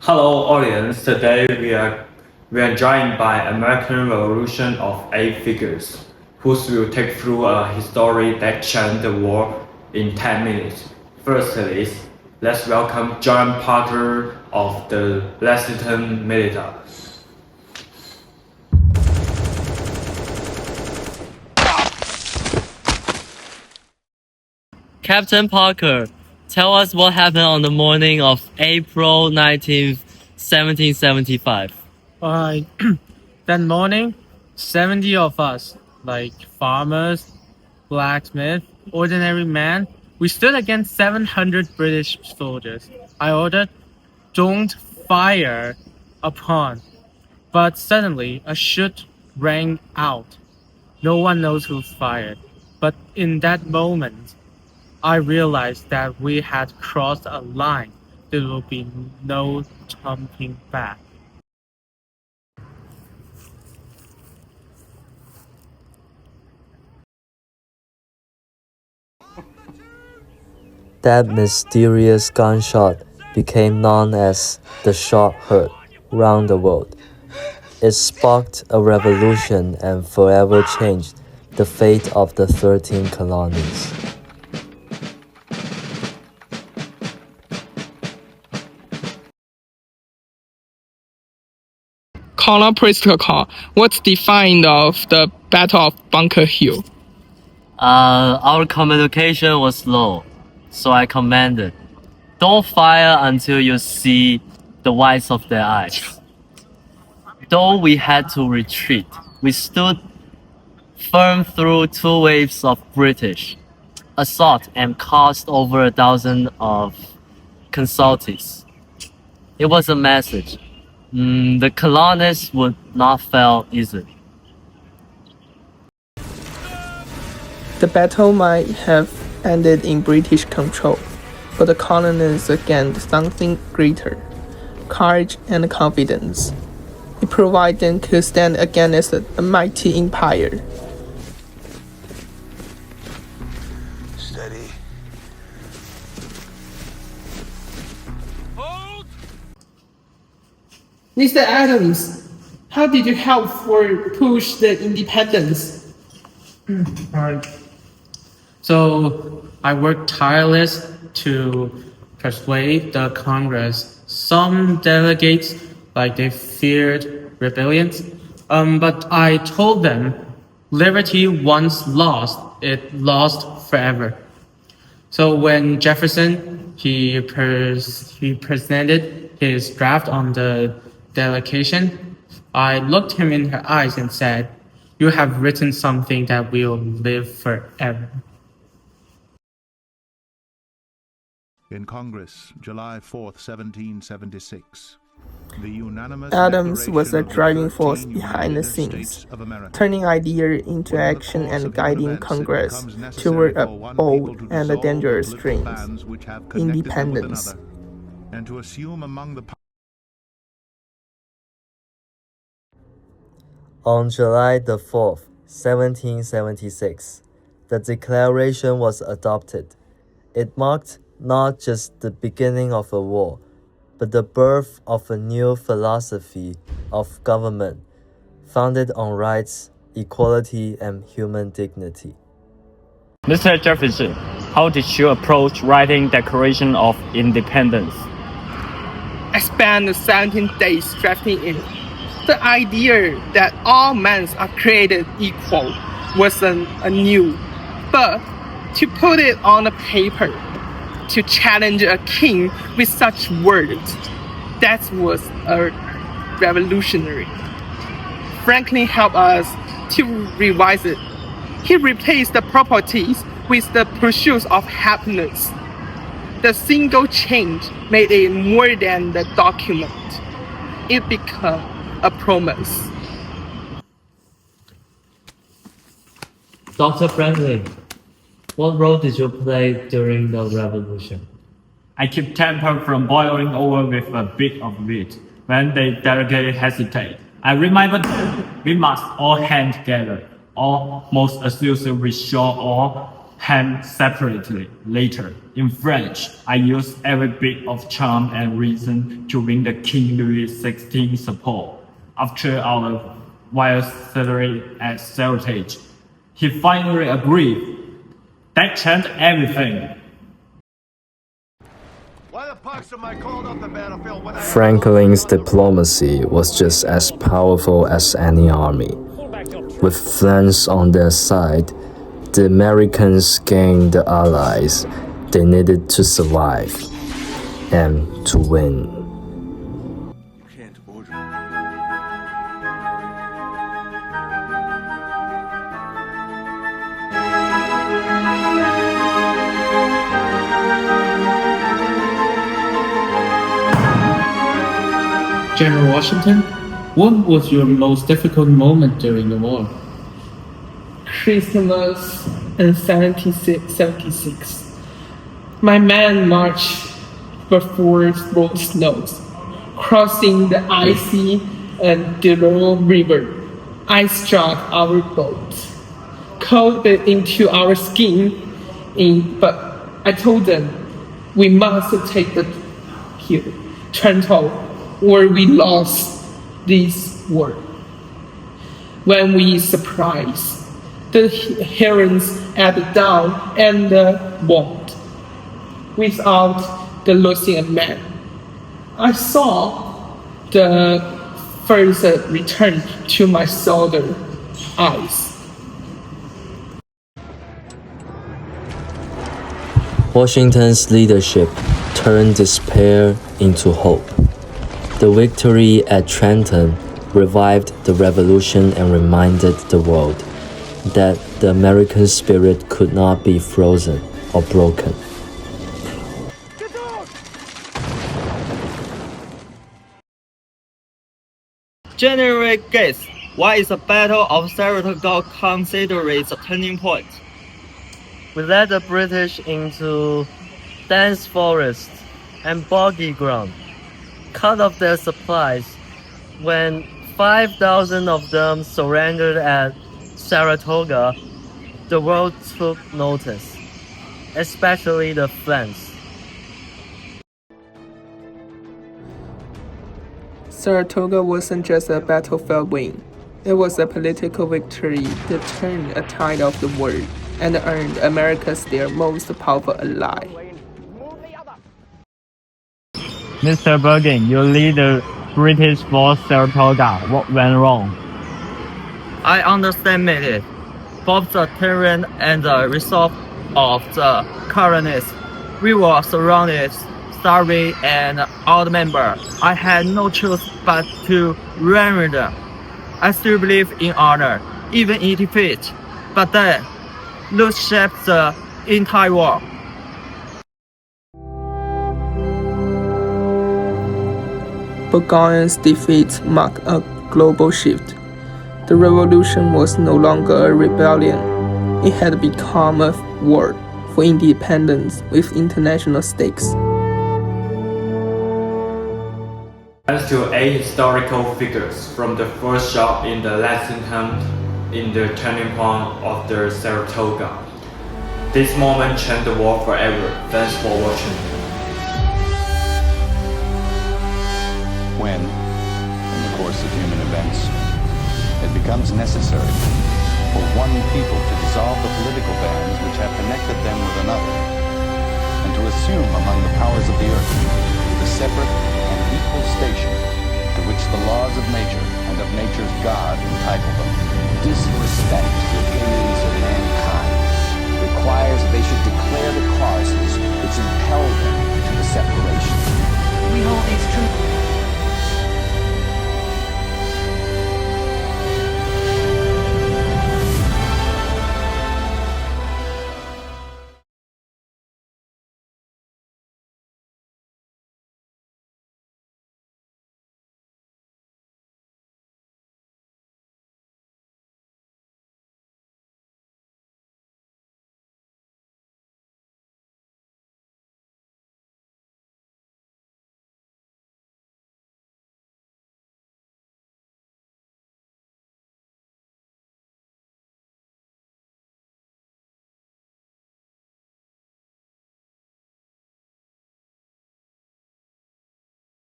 Hello, audience. Today we are joined by American Revolution of eight figures, who will take through a history that changed the world in 10 minutes. Firstly, let's welcome John Parker of the Lexington Militia. Captain Parker, tell us what happened on the morning of April 19th, 1775. Alright, that morning, 70 of us, like farmers, blacksmith, ordinary man, we stood against 700 British soldiers. I ordered, don't fire upon. But suddenly, a shoot rang out. No one knows who fired. But in that moment, I realized that we had crossed a line. There will be no jumping back. That mysterious gunshot became known as the shot heard round the world. It sparked a revolution and forever changed the fate of the 13 colonies. Colonel Priestcall, what's the find of the Battle of Bunker Hill? Our communication was slow, so I commanded, don't fire until you see the whites of their eyes. Though we had to retreat, we stood firm through two waves of British assault and caused over 1,000 of casualties. It was a message. The colonists would not fail easily. The battle might have ended in British control, but the colonists gained something greater: courage and confidence. It provided them to stand against a mighty empire. Steady. Mr. Adams, how did you help for push the independence? Alright. So I worked tireless to persuade the Congress. Some delegates, like they feared rebellions, but I told them liberty once lost, it lost forever. So when Jefferson he presented his draft on the delegation, I looked him in her eyes and said, "You have written something that will live forever." In Congress, July 4th, 1776. The unanimous Adams was a declaration of the driving force 13 behind the United scenes, States of America. turning ideas into When in the action course and of human guiding events, it Congress becomes necessary toward a for one bold people to and dissolve dangerous the political dream: bands which have connected them with independence. another, and to assume among the On July the 4th, 1776, the Declaration was adopted. It marked not just the beginning of a war, but the birth of a new philosophy of government founded on rights, equality, and human dignity. Mr. Jefferson, how did you approach writing Declaration of Independence? I spent 17 days drafting it. The idea that all men are created equal wasn't new, but to put it on a paper, to challenge a king with such words, that was a revolutionary. Franklin helped us to revise it. He replaced the properties with the pursuit of happiness. The single change made it more than the document. It became a promise. Dr. Franklin, what role did you play during the revolution? I keep temper from boiling over with a bit of wheat when the delegate hesitate. I remember we must all hand together, all most exclusively restore all hand separately later. In French, I used every bit of charm and reason to win the King Louis XVI support. After our victory at Heritage, he finally agreed. That changed everything. Franklin's diplomacy was just as powerful as any army. With France on their side, the Americans gained the allies they needed to survive and to win. General Washington, what was your most difficult moment during the war? Christmas in 1776. My men marched before the snows, crossing the icy and Delaware River. I struck our boat, cold bit into our skin, but I told them we must take the hill, Trento, or we lost this war. When we surprised the herons at the down and the wound, without the losing a man. I saw the first return to my soldier eyes. Washington's leadership turned despair into hope. The victory at Trenton revived the revolution and reminded the world that the American spirit could not be frozen or broken. General guess, why is the Battle of Saratoga considered a turning point? We led the British into dense forests and boggy ground, cut off their supplies. When 5,000 of them surrendered at Saratoga, the world took notice, especially the French. Saratoga wasn't just a battlefield win. It was a political victory that turned a tide of the war and earned America's their most powerful ally. Mr. Bergen, you lead the British for Saratoga. What went wrong? I underestimated both the terrain and the resolve of the colonists. We were surrounded, starving, and outnumbered. I had no choice but to surrender. I still believe in honor, even in defeat. But then, lose shaped the entire war. Burgoyne's defeat marked a global shift. The revolution was no longer a rebellion. It had become a war for independence with international stakes. Thanks to 8 historical figures from the first shot in the Lexington in the turning point of the Saratoga. This moment changed the war forever. Thanks for watching. When, in the course of human events, it becomes necessary for one people to dissolve the political bands which have connected them with another, and to assume among the powers of the earth the separate and equal station to which the laws of nature and of nature's God entitle them. Disrespect to the opinions of mankind requires that they should declare the causes which impel them to the separation. We hold these truths